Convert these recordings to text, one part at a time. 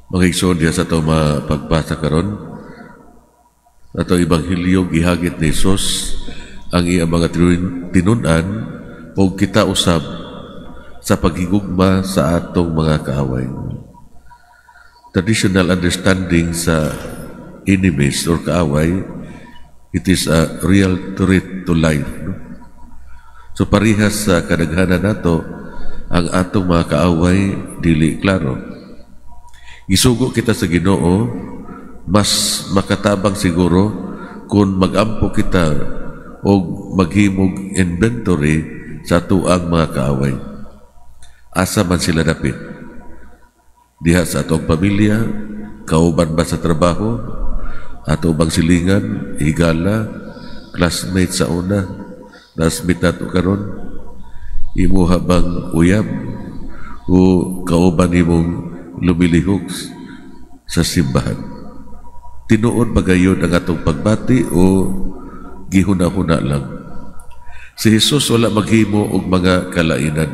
Mga igsoon diya sa ito mapagpasa karon ato Ebanghelyo gihagit ni Jesus ang iyang mga tinunan o kita usab sa paghigugma sa atong mga kaaway. Traditional understanding sa enemies or kaaway, it is a real threat to life. No? So parihas sa kadaghanan nato ang atong mga kaaway dili klaro. Isugo kita sa Ginoo, mas makatabang siguro kung magampo kita o maghimog inventory sa tuang mga kaaway. Asa man sila dapit? Diha sa atong pamilya, kauban ba sa trabaho, ato bang silingan, higala, classmate sa una, classmate nato karon, imuha bang uyab, o kauban imong lumilihok sa simbahan. Tinuod ba gayon ang atong pagbati o gihuna-huna lang? Si Jesus wala maghimo og mga kalainan.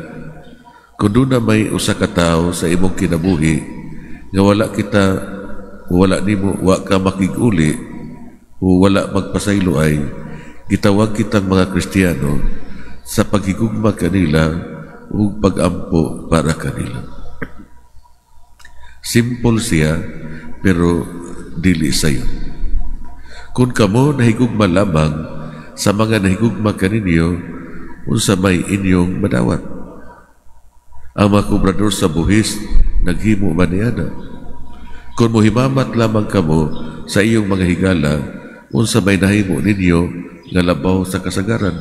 Kung doon na may usa ka tawo sa imong kinabuhi nga wala nimo wa ka makiguli o wala magpasaylo ay gitawag kitang mga Kristiyano sa paghigugma kanila o pagampo para kanila. Simple siya pero dili sayo. Kung kamo nahigugma lamang sa mga nahigugma kaninyo unsa may inyong madawat. Ang mga kubrador sa buhis naghimo man niana. Kung mohimamat lamang kamo sa iyong mga higala unsa may nahimo ninyo nga labaw sa kasagaran.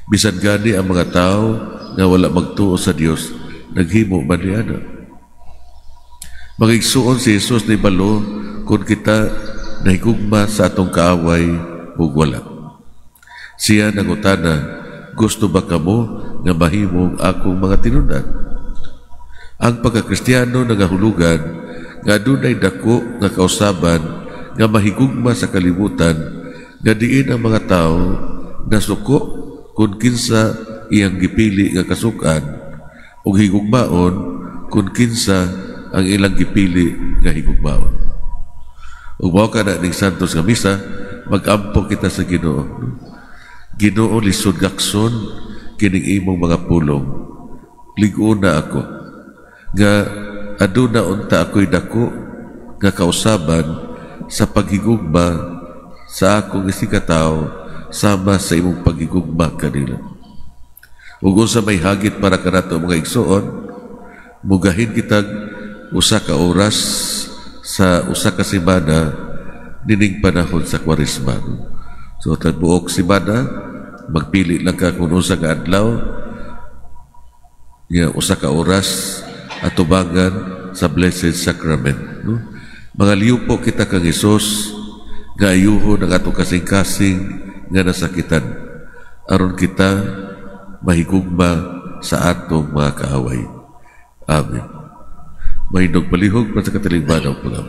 Bisan gani ang mga tao nga wala magtuo sa Dios naghimo man niana. Magigsuon si Jesus ni balo kung kita nahigugma sa atong kaaway o wala. Siya nangutana, gusto ba kamo nga mahimong akong mga tinunan? Ang pagka-Kristiyano nangahulugan nga dunay dako nga kausaban nga mahigugma sa kalibutan nga diin ang mga tao nasuko kung kinsa iyang gipili nga kasukan o higugmaon kung kinsa ang ilang gipili nga higugmaon. Ug mao kana ning Santos nga misa, mag-ampo kita sa Ginoo. Ginoo, lisod gakson kining imong mga pulong. Ligo na ako nga aduna unta ako'y dako nga kausaban sa paghigugma sa akong isikataw sama sa imong paghigugma kanila. Ug unsa may hagit para kanato mga igsoon, mugahin kitag usa ka oras sa usa ka semana nining panahon sa Kwaresma. So buok semana magpili lang ka kung unsa ka adlaw nga usa ka oras atubangan sa Blessed Sacrament. No? Mga liupo kita kang Hesus nga ayuhon ang atong kasing-kasing nga nasakitan aron kita mahigugma sa atong mga kaaway. Amen. Mahindog palihog pa sa katiling banaw po lang.